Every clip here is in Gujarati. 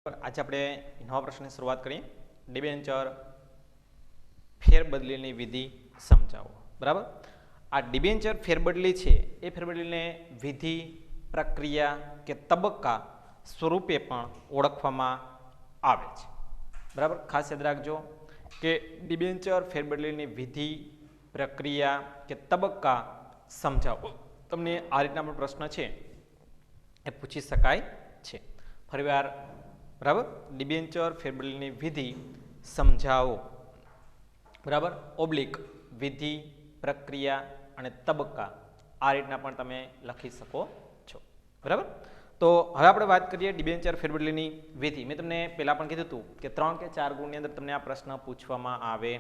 આજે આપણે નવા પ્રશ્નની શરૂઆત કરીએ. ડિબેન્ચર ફેરબદલીની વિધિ સમજાવો. બરાબર, આ ડિબેન્ચર ફેરબદલી છે એ ફેરબદલીને વિધિ, પ્રક્રિયા કે તબક્કા સ્વરૂપે પણ ઓળખવામાં આવે છે. બરાબર, ખાસ યાદ રાખજો કે ડિબેન્ચર ફેરબદલીની વિધિ, પ્રક્રિયા કે તબક્કા સમજાવો. તમને આ રીતના પણ પ્રશ્ન છે એ પૂછી શકાય છે. ફરીવાર, બરાબર, ડિબેન્ચર ફેરબદલીની વિધિ સમજાવો. બરાબર, ઓબ્લિક વિધિ, પ્રક્રિયા અને તબક્કા આ રીતના પણ તમે લખી શકો છો. બરાબર, તો હવે આપણે વાત કરીએ ડિબેન્ચર ફેરબદલીની વિધિ. મેં તમને પહેલાં પણ કીધું હતું કે 3 કે 4 ગુણની અંદર તમને આ પ્રશ્ન પૂછવામાં આવે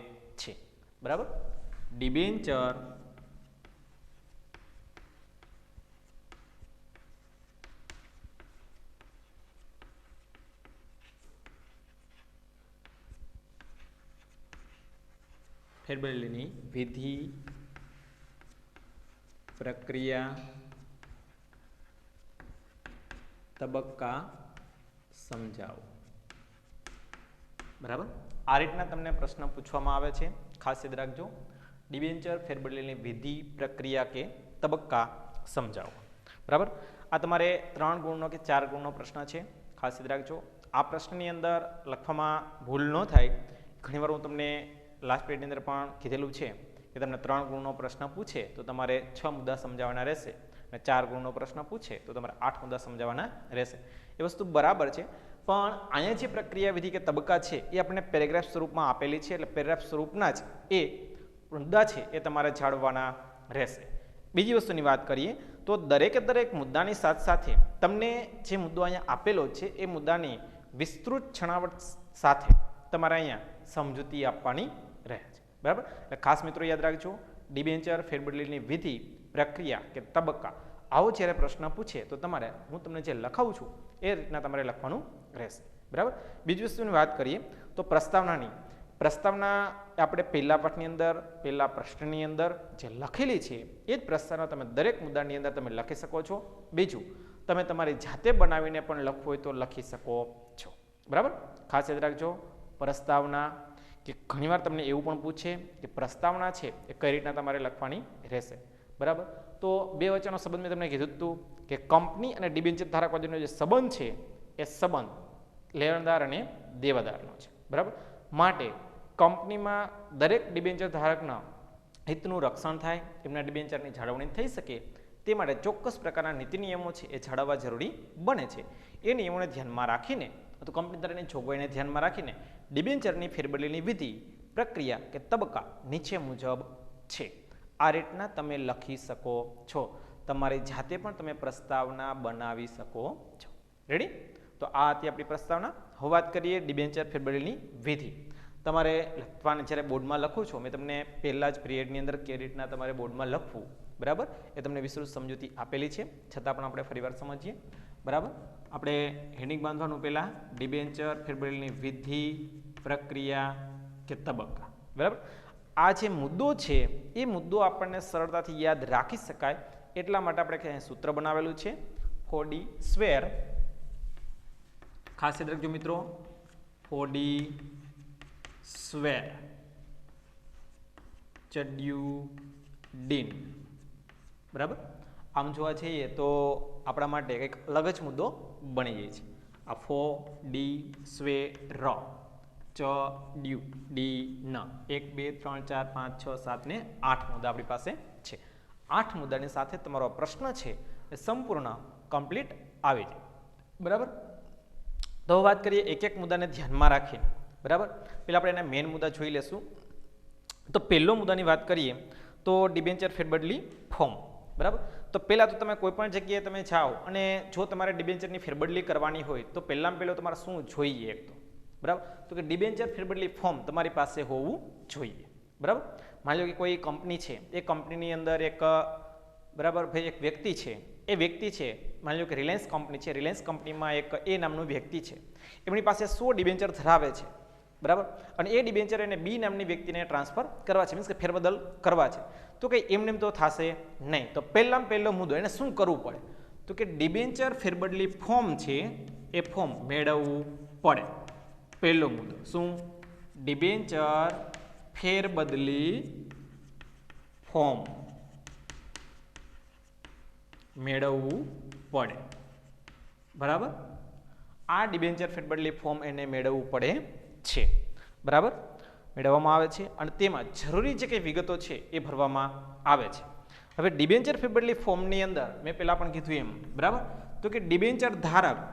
છે. બરાબર, ડિબેન્ચર ફેરબદલીની વિધિ, પ્રક્રિયા, તબક્કા સમજાવો. બરાબર, આ રીતના તમને પ્રશ્ન પૂછવામાં આવે છે. ખાસ યાદ રાખજો, ડિબેન્ચર ફેરબદલીની વિધિ, પ્રક્રિયા કે તબક્કા સમજાવો. બરાબર, આ તમારે 3 ગુણનો કે 4 ગુણનો પ્રશ્ન છે. ખાસ યાદ રાખજો, આ પ્રશ્નની અંદર લખવામાં ભૂલ ન થાય. ઘણીવાર હું તમને લાસ્ટ પીરિયડની અંદર પણ કીધેલું છે કે તમને 3 ગુણનો પ્રશ્ન પૂછે તો તમારે 6 મુદ્દા સમજાવવાના રહેશે, અને 4 ગુણનો પ્રશ્ન પૂછે તો તમારે 8 મુદ્દા સમજાવવાના રહેશે. એ વસ્તુ બરાબર છે, પણ અહીંયા જે પ્રક્રિયા, વિધિ કે તબક્કા છે એ આપણને પેરેગ્રાફ સ્વરૂપમાં આપેલી છે, એટલે પેરેગ્રાફ સ્વરૂપના જ એ મુદ્દા છે એ તમારે જાળવવાના રહેશે. બીજી વસ્તુની વાત કરીએ તો દરેકે દરેક મુદ્દાની સાથે સાથે તમને જે મુદ્દો અહીંયા આપેલો છે એ મુદ્દાની વિસ્તૃત છણાવટ સાથે તમારે અહીંયા સમજૂતી આપવાની રહે છે. બરાબર, એટલે ખાસ મિત્રો યાદ રાખજો, ડિબેન્ચર ફેરબદલીની વિધિ, પ્રક્રિયા કે તબક્કા આવો જ્યારે પ્રશ્ન પૂછે તો તમારે હું તમને જે લખાવું છું એ રીતના તમારે લખવાનું રહેશે. બરાબર, બીજી વસ્તુની વાત કરીએ તો પ્રસ્તાવનાની. પ્રસ્તાવના આપણે પહેલા પાઠની અંદર, પહેલા પ્રશ્નની અંદર જે લખેલી છે એ જ પ્રસ્તાવના તમે દરેક મુદ્દાની અંદર તમે લખી શકો છો. બીજું, તમે તમારી જાતે બનાવીને પણ લખવું હોય તો લખી શકો છો. બરાબર, ખાસ યાદ રાખજો, પ્રસ્તાવના કે ઘણીવાર તમને એવું પણ પૂછે કે પ્રસ્તાવના છે એ કઈ રીતના તમારે લખવાની રહેશે. બરાબર, તો બે વચ્ચેનો સંબંધ મેં તમને કીધું હતું કે કંપની અને ડિબેન્ચર ધારક વચ્ચેનો જે સંબંધ છે એ સંબંધ લેણદાર અને દેવાદારનો છે. બરાબર, માટે કંપનીમાં દરેક ડિબેન્ચર ધારકના હિતનું રક્ષણ થાય, એમના ડિબેન્ચરની જાળવણી થઈ શકે તે માટે ચોક્કસ પ્રકારના નીતિ નિયમો છે એ જાળવવા જરૂરી બને છે. એ નિયમોને ધ્યાનમાં રાખીને તો કંપની ધારાની જોગવાઈને ધ્યાનમાં રાખીને ડિબેન્ચરની ફેરબદલીની વિધિ, પ્રક્રિયા કે તબક્કા નીચે મુજબ છે. આ રીતના તમે લખી શકો છો. તમારી જાતે પણ તમે પ્રસ્તાવના બનાવી શકો છો. રેડી? તો આ હતી આપણી પ્રસ્તાવના. હવે વાત કરીએ ડિબેન્ચર ફેરબદલીની વિધિ. તમારે લખવાને જ્યારે બોર્ડમાં લખો છો, મેં તમને પહેલાં જ પિરિયડની અંદર કેવી રીતના તમારે બોર્ડમાં લખવું, બરાબર, એ તમને વિસ્તૃત સમજૂતી આપેલી છે. છતાં પણ આપણે ફરીવાર સમજીએ. બરાબર, આપણે હેડિંગ બાંધવાનું પહેલાં ડિબેન્ચર ફેરબદલીની વિધિ, પ્રક્રિયા કે તબક્કા. બરાબર, આ જે મુદ્દો છે એ મુદ્દો આપણને સરળતાથી યાદ રાખી શકાય એટલા માટે આપણે સૂત્ર બનાવેલું છે 4D². ખાસ યાદ રાખજો મિત્રો, 4D² ચડ્યું. બરાબર, આમ જોવા જઈએ તો આપણા માટે કંઈક અલગ જ મુદ્દો બની જાય છે. આ 4D² ચડ્યું ડી ન 1 2 3 4 5 6 7 ને 8 મુદ્દા આપણી પાસે છે. 8 મુદ્દાની સાથે તમારો પ્રશ્ન છે એ સંપૂર્ણ કમ્પ્લીટ આવી જાય. બરાબર, તો વાત કરીએ એક એક મુદ્દાને ધ્યાનમાં રાખીને. બરાબર, પહેલાં આપણે એના મેઇન મુદ્દા જોઈ લેશું. તો પહેલો મુદ્દાની વાત કરીએ તો ડિબેન્ચર ફેરબદલી ફોર્મ. બરાબર, તો પહેલાં તો તમે કોઈ પણ જગ્યાએ તમે જાઓ અને જો તમારે ડિબેન્ચરની ફેરબદલી કરવાની હોય તો પહેલાં તમારે શું જોઈએ? એક તો બરાબર, તો કે ડિબેન્ચર ફેરબદલી ફોર્મ તમારી પાસે હોવું જોઈએ. બરાબર, માની લો કે કોઈ કંપની છે, એ કંપનીની અંદર એક, બરાબર ભાઈ, એક વ્યક્તિ છે. એ વ્યક્તિ છે, માની લો કે રિલાયન્સ કંપની છે, રિલાયન્સ કંપનીમાં એક એ નામનું વ્યક્તિ છે, એમની પાસે 100 ડિબેન્ચર ધરાવે છે. બરાબર, અને એ ડિબેન્ચર એને બી નામની વ્યક્તિને ટ્રાન્સફર કરવા છે, મીન્સ કે ફેરબદલ કરવા છે. તો કંઈ એમને તો થશે નહીં. તો પહેલો મુદ્દો એને શું કરવું પડે? તો કે ડિબેન્ચર ફેરબદલી ફોર્મ છે એ ફોર્મ મેળવવું પડે. પહેલો મુદ્દો શું? ડિબેન્ચર ફેરબદલી ફોર્મ મેળવવું પડે. બરાબર, આ ડિબેન્ચર ફેરબદલી ફોર્મ એને મેળવવું પડે છે. બરાબર, મેળવવામાં આવે છે અને તેમાં જરૂરી જે કંઈ વિગતો છે એ ભરવામાં આવે છે. હવે ડિબેન્ચર ફેરબદલી ફોર્મની અંદર મેં પહેલાં પણ કીધું એમ, બરાબર, તો કે ડિબેન્ચર ધારક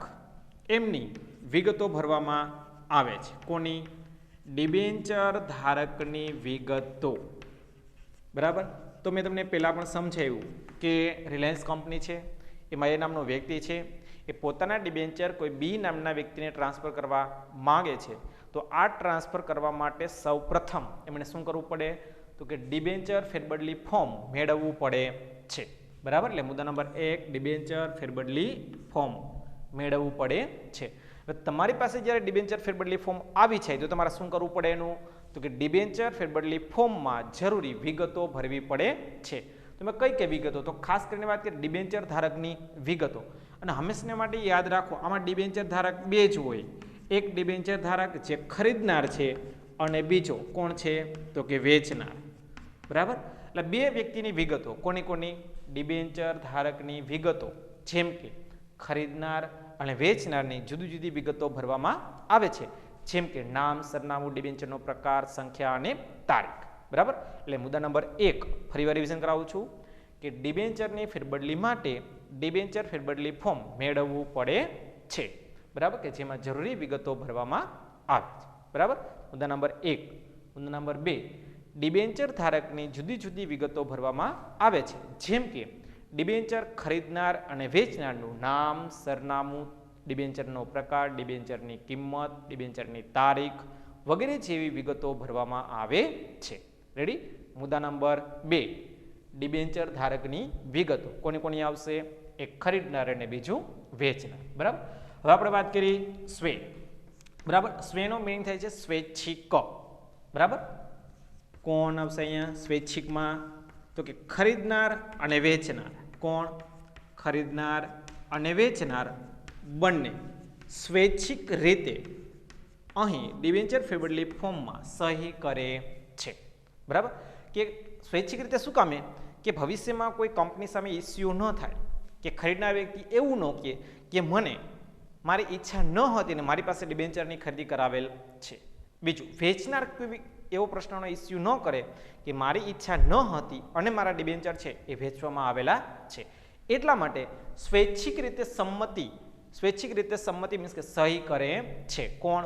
એમની વિગતો ભરવામાં આવે છે. કોની? ડિબેન્ચર ધારકની વિગતો. બરાબર, તો મેં તમને પહેલાં પણ સમજાવ્યું કે રિલાયન્સ કંપની છે, એમાં એ નામનો વ્યક્તિ છે, એ પોતાના ડિબેન્ચર કોઈ બી નામના વ્યક્તિને ટ્રાન્સફર કરવા માગે છે. તો આ ટ્રાન્સફર કરવા માટે સૌપ્રથમ એમણે શું કરવું પડે? તો કે ડિબેન્ચર ફેરબદલી ફોર્મ મેળવવું પડે છે. બરાબર, એટલે મુદ્દા નંબર 1 ડિબેન્ચર ફેરબદલી ફોર્મ મેળવવું પડે છે. હવે તમારી પાસે જ્યારે ડિબેન્ચર ફેરબદલી ફોર્મ આવી જાય તો તમારે શું કરવું પડે એનું? તો કે ડિબેન્ચર ફેરબદલી ફોર્મમાં જરૂરી વિગતો ભરવી પડે છે. તમે કઈ વિગતો? તો ખાસ કરીને વાત કરીએ ડિબેન્ચર ધારકની વિગતો. અને હંમેશા માટે યાદ રાખો, આમાં ડિબેન્ચર ધારક બે જ હોય. એક ડિબેન્ચર ધારક જે ખરીદનાર છે અને બીજો કોણ છે? તો કે વેચનાર. બરાબર, એટલે બે વ્યક્તિની વિગતો. કોની? ડિબેન્ચર ધારકની વિગતો, જેમ કે ખરીદનાર અને વેચનારની જુદી જુદી વિગતો ભરવામાં આવે છે, જેમ કે નામ, સરનામું, ડિબેન્ચરનો પ્રકાર, સંખ્યા અને તારીખ. બરાબર, એટલે મુદ્દા નંબર 1 ફરીવાર રિવિઝન કરાવું છું કે ડિબેન્ચરની ફેરબદલી માટે ડિબેન્ચર ફેરબદલી ફોર્મ મેળવવું પડે છે. બરાબર, કે જેમાં જરૂરી વિગતો ભરવામાં આવે છે. બરાબર, મુદ્દા નંબર 1. મુદ્દા નંબર 2, ડિબેન્ચર ધારકની જુદી જુદી વિગતો ભરવામાં આવે છે, જેમ કે ડિબેન્ચર ખરીદનાર અને વેચનારનું નામ, સરનામું, ડિબેન્ચરનો પ્રકાર, ડિબેન્ચરની કિંમત, ડિબેન્ચરની તારીખ વગેરે જેવી વિગતો ભરવામાં આવે છે. રેડી? મુદ્દા નંબર 2, ડિબેન્ચર ધારકની વિગતો કોની આવશે? એક ખરીદનાર અને બીજું વેચનાર. બરાબર, હવે આપણે વાત કરી સ્વે. બરાબર, સ્વેનો મીનિંગ થાય છે સ્વૈચ્છિક. બરાબર, કોણ આવશે અહીંયા સ્વૈચ્છિકમાં? તો કે ખરીદનાર અને વેચનાર. કોણ? ખરીદનાર અને વેચનાર બંને સ્વૈચ્છિક રીતે અહીં ડિબેન્ચર ફેરબદલી ફોર્મમાં સહી કરે છે. બરાબર, કે સ્વૈચ્છિક રીતે શું કામે? કે ભવિષ્યમાં કોઈ કંપની સામે ઇસ્યુ ન થાય, કે ખરીદનાર વ્યક્તિ એવું ન કે મને મારી ઈચ્છા ન હતી ને મારી પાસે ડિબેન્ચરની ખરીદી કરાવેલ છે. બીજું, વેચનાર એવો પ્રશ્નનો ઇસ્યુ ન કરે કે મારી ઈચ્છા ન હતી અને મારા ડિબેન્ચર છે એ વેચવામાં આવેલા છે. એટલા માટે સ્વૈચ્છિક રીતે સંમતિ મીન્સ કે સહી કરે છે. કોણ?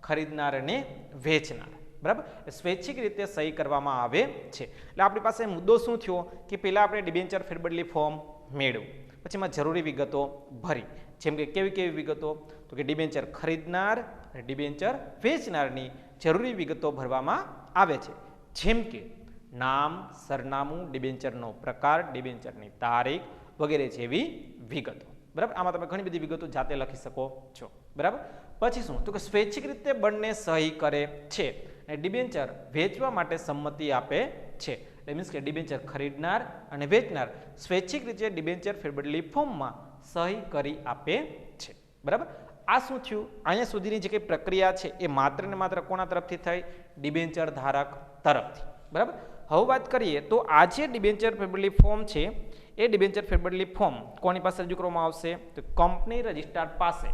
ખરીદનાર અને વેચનાર. બરાબર, સ્વૈચ્છિક રીતે સહી કરવામાં આવે છે. એટલે આપણી પાસે મુદ્દો શું થયો કે પહેલાં આપણે ડિબેન્ચર ફેરબદલી ફોર્મ મેળવ્યું, પછી એમાં જરૂરી વિગતો ભરી, જેમ કે કેવી વિગતો? તો કે ડિબેન્ચર ખરીદનાર અને ડિબેન્ચર વેચનારની જરૂરી વિગતો ભરવામાં આવે છે, જેમ કે નામ, સરનામું, ડિબેન્ચરનો પ્રકાર, ડિબેન્ચરની તારીખ વગેરે જેવી વિગતો. બરાબર, આમાં તમે ઘણી બધી વિગતો જાતે લખી શકો છો. બરાબર, પછી શું? તો કે સ્વૈચ્છિક રીતે બંને સહી કરે છે અને ડિબેન્ચર વેચવા માટે સંમતિ આપે છે. એટલે મીન્સ કે ડિબેન્ચર ખરીદનાર અને વેચનાર સ્વૈચ્છિક રીતે ડિબેન્ચર ફેરબદલી ફોર્મમાં સહી કરી આપે છે. બરાબર, આ શું થયું? અહીંયા સુધીની જે કંઈ પ્રક્રિયા છે એ માત્ર ને માત્ર કોના તરફથી થઈ? ડિબેન્ચર ધારક તરફથી. બરાબર, હવે વાત કરીએ તો આ જે ડિબેન્ચર ફેરબદલી ફોર્મ છે એ ડિબેન્ચર ફેરબદલી ફોર્મ કોની પાસે રજૂ કરવામાં આવશે? તો કંપની રજિસ્ટ્રાર પાસે.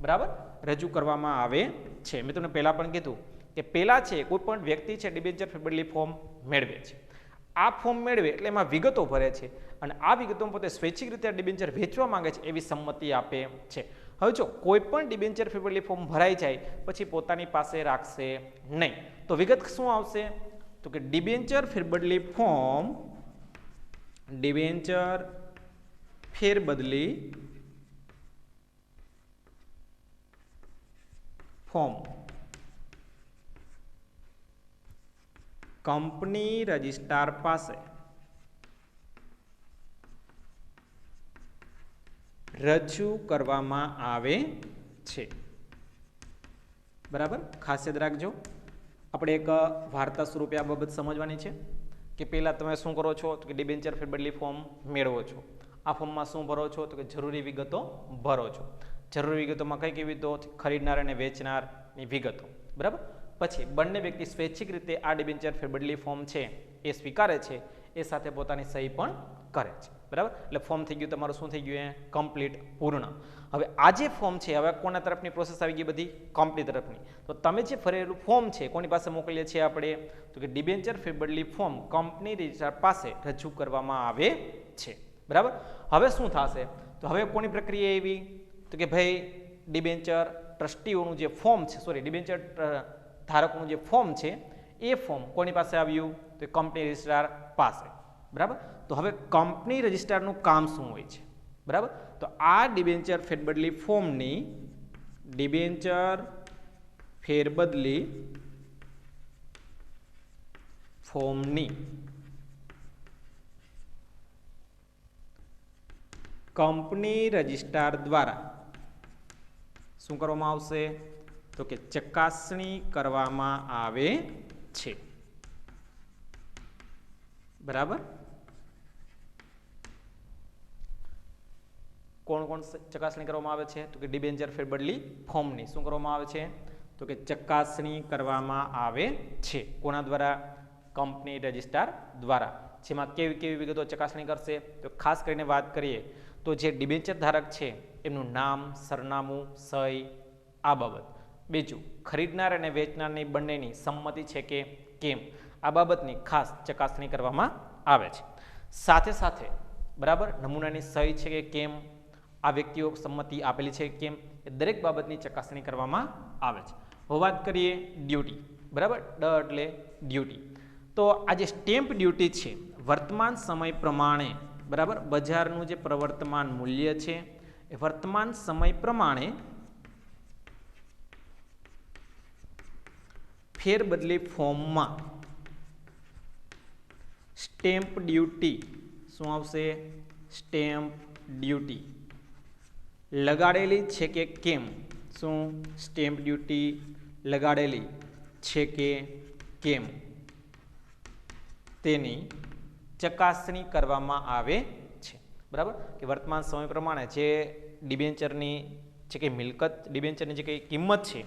બરાબર, રજૂ કરવામાં આવે છે. મેં તમને પહેલાં પણ કીધું કે પહેલાં છે કોઈ પણ વ્યક્તિ છે ડિબેન્ચર ફેરબદલી ફોર્મ મેળવે છે. આ ફોર્મ મેળવે એટલે એમાં વિગતો ભરે છે અને આ વિગતોમાં પોતે સ્વૈચ્છિક રીતે ડિબેન્ચર વેચવા માંગે છે એવી સંમતિ આપે છે. હવે જો કોઈ પણ ડિબેન્ચર ફેરબદલી ફોર્મ ભરાઈ જાય પછી પોતાની પાસે રાખશે નહીં, તો વિગત શું આવશે? તો કે ડિબેન્ચર ફેરબદલી ફોર્મ કંપની રજિસ્ટ્રાર પાસે રજૂ કરવામાં આવે છે. બરાબર, ખાસ યાદ રાખજો. આપણે એક વાર્તા સ્વરૂપે આ બાબત સમજવાની છે કે પહેલાં તમે શું કરો છો? તો કે ડિબેન્ચર ફેરબદલી ફોર્મ મેળવો છો. આ ફોર્મમાં શું ભરો છો? તો કે જરૂરી વિગતો ભરો છો. જરૂરી વિગતોમાં કઈ કઈ વિગતો? ખરીદનાર અને વેચનારની વિગતો, બરાબર. પછી બંને વ્યક્તિ સ્વૈચ્છિક રીતે આ ડિબેન્ચર ફેરબદલી ફોર્મ છે એ સ્વીકારે છે, એ સાથે પોતાની સહી પણ કરે છે, બરાબર. એટલે ફોર્મ થઈ ગયું તમારું, શું થઈ ગયું? કમ્પ્લીટ, પૂર્ણ. હવે આ જે ફોર્મ છે, હવે કોના તરફની પ્રોસેસ આવી ગઈ? બધી કંપની તરફની. તો તમે જે ભરેલું ફોર્મ છે કોની પાસે મોકલીએ છીએ આપણે? તો કે ડિબેન્ચર ફેરબદલી ફોર્મ કંપની રજિસ્ટ્રાર પાસે રજૂ કરવામાં આવે છે, બરાબર. હવે શું થશે? તો હવે કોની પ્રક્રિયા એવી? તો કે ભાઈ ડિબેન્ચર ટ્રસ્ટીઓનું જે ફોર્મ છે, ડિબેન્ચર ધારકોનું જે ફોર્મ છે એ ફોર્મ કોની પાસે આવ્યું? તો કંપની રજિસ્ટ્રાર પાસે, બરાબર. તો હવે કંપની રજિસ્ટ્રારનું કામ શું હોય છે? બરાબર. તો આ ડિબેન્ચર ફેરબદલી ફોર્મની કંપની રજિસ્ટ્રાર દ્વારા શું કરવામાં આવશે? તો કે ચકાસણી કરવામાં આવે છે, બરાબર. કોણ કોણ ચકાસણી કરવામાં આવે છે? તો કે ડિબેન્ચર ફેરબદલી ફોર્મની શું કરવામાં આવે છે? તો કે ચકાસણી કરવામાં આવે છે. કોના દ્વારા? કંપની રજિસ્ટ્રાર દ્વારા. જેમાં કેવી કેવી વિગતો ચકાસણી કરશે? તો ખાસ કરીને વાત કરીએ તો જે ડિબેન્ચર ધારક છે એમનું નામ, સરનામું, સહી, આ બાબત. બીજું, ખરીદનાર અને વેચનારની બંનેની સંમતિ છે કે કેમ, આ બાબતની ખાસ ચકાસણી કરવામાં આવે છે. સાથે સાથે, બરાબર, નમૂનાની સહી છે કે કેમ, આ વ્યક્તિઓ સંમતિ આપેલી છે કે કેમ, એ દરેક બાબતની ચકાસણી કરવામાં આવે છે. હવે વાત કરીએ ડ્યુટી, બરાબર. એટલે ડ્યુટી. તો આ જે સ્ટેમ્પ ડ્યુટી છે વર્તમાન સમય પ્રમાણે, બરાબર, બજારનું જે પ્રવર્તમાન મૂલ્ય છે એ વર્તમાન સમય પ્રમાણે ફેરબદલી ફોર્મમાં સ્ટેમ્પ ડ્યુટી શું આવશે? સ્ટેમ્પ ડ્યુટી લગાડેલી છે કે કેમ? શું? સ્ટેમ્પ ડ્યુટી લગાડેલી છે કે કેમ તેની ચકાસણી કરવામાં આવે છે, બરાબર. કે વર્તમાન સમય પ્રમાણે જે ડિબેન્ચરની જે કંઈ મિલકત, ડિબેન્ચરની જે કંઈ કિંમત છે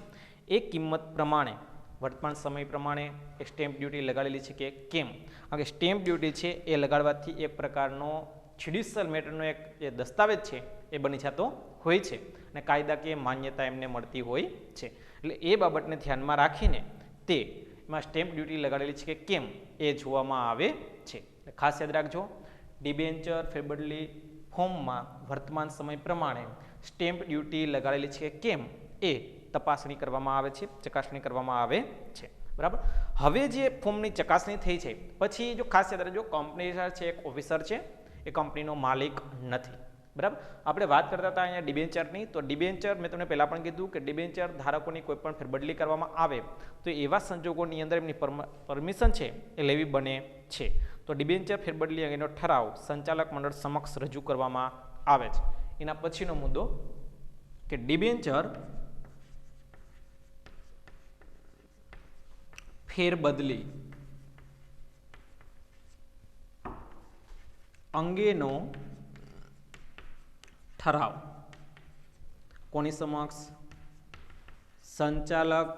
એ કિંમત પ્રમાણે વર્તમાન સમય પ્રમાણે એક સ્ટેમ્પ ડ્યુટી લગાડેલી છે કે કેમ. કારણ કે સ્ટેમ્પ ડ્યુટી છે એ લગાડવાથી એક પ્રકારનો જ્યુડિશિયલ મેટરનો એક જે દસ્તાવેજ છે એ બની જતો હોય છે અને કાયદાકીય માન્યતા એમને મળતી હોય છે. એટલે એ બાબતને ધ્યાનમાં રાખીને તે એમાં સ્ટેમ્પ ડ્યુટી લગાડેલી છે કે કેમ એ જોવામાં આવે છે. ખાસ યાદ રાખજો, ડિબેન્ચર ફેરબદલી ફોર્મમાં વર્તમાન સમય પ્રમાણે સ્ટેમ્પ ડ્યુટી લગાડેલી છે કે કેમ એ તપાસણી કરવામાં આવે છે, ચકાસણી કરવામાં આવે છે, બરાબર. હવે જે ફોર્મની ચકાસણી થઈ છે પછી જો ખાસ યાદ રાખજો, કંપની છે એક ઓફિસર છે, એ કંપનીનો માલિક નથી, બરાબર. આપણે વાત કરતા હતા અહીંયા ડિબેન્ચરની. તો ડિબેન્ચર મેં તમને પહેલાં પણ કીધું કે ડિબેન્ચર ધારકોની કોઈ પણ ફેરબદલી કરવામાં આવે તો એવા સંજોગોની અંદર એમની પરમિશન છે એ લેવી બને છે. તો ડિબેન્ચર ફેરબદલી અંગેનો ઠરાવ સંચાલક મંડળ સમક્ષ રજૂ કરવામાં આવે છે. એના પછીનો મુદ્દો કે ડિબેન્ચર ફેરબદલી અંગેનો ઠરાવ કોની સમક્ષ? સંચાલક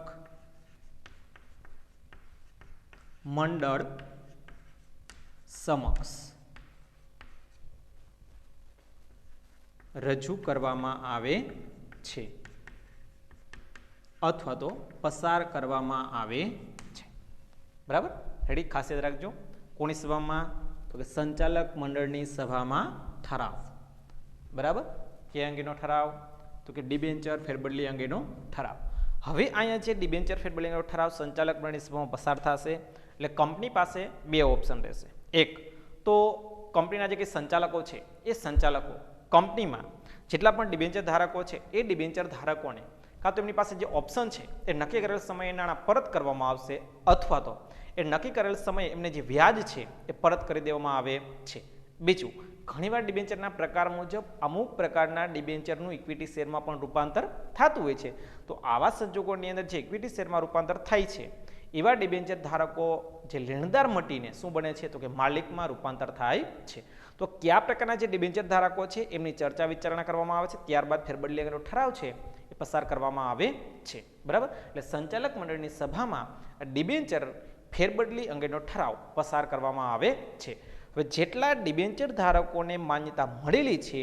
મંડળ સમક્ષ રજૂ કરવામાં આવે છે અથવા તો પસાર કરવામાં આવે છે, બરાબર. રેડી? ખાસ યાદ રાખજો, કોની સભામાં? તો કે સંચાલક મંડળની સભામાં ઠરાવ, બરાબર. કે અંગેનો ઠરાવ? તો કે ડિબેન્ચર ફેરબદલી અંગેનો ઠરાવ. હવે અહીંયા જે ડિબેન્ચર ફેરબદલી અંગેનો ઠરાવ સંચાલક મંડળની સભામાં પસાર થશે એટલે કંપની પાસે બે ઓપ્શન રહેશે. એક તો કંપનીના જે કંઈ સંચાલકો છે એ સંચાલકો કંપનીમાં જેટલા પણ ડિબેન્ચર ધારકો છે એ ડિબેન્ચર ધારકોને કાં તો એમની પાસે જે ઓપ્શન છે એ નક્કી કરેલ સમયે નાણાં પરત કરવામાં આવશે અથવા તો એ નક્કી કરેલ સમયે એમને જે વ્યાજ છે એ પરત કરી દેવામાં આવે છે. બીજું, ઘણીવાર ડિબેન્ચરના પ્રકાર મુજબ અમુક પ્રકારના ડિબેન્ચરનું ઇક્વિટી શેરમાં પણ રૂપાંતર થતું હોય છે. તો આવા સંજોગોની અંદર જે ઇક્વિટી શેરમાં રૂપાંતર થાય છે એવા ડિબેન્ચર ધારકો જે લેણદાર મટીને શું બને છે? તો કે માલિકમાં રૂપાંતર થાય છે. તો કયા પ્રકારના જે ડિબેન્ચર ધારકો છે એમની ચર્ચા વિચારણા કરવામાં આવે છે, ત્યારબાદ ફેરબદલી અંગેનો ઠરાવ છે એ પસાર કરવામાં આવે છે, બરાબર. એટલે સંચાલક મંડળની સભામાં ડિબેન્ચર ફેરબદલી અંગેનો ઠરાવ પસાર કરવામાં આવે છે. હવે જેટલા ડિબેન્ચર ધારકોને માન્યતા મળેલી છે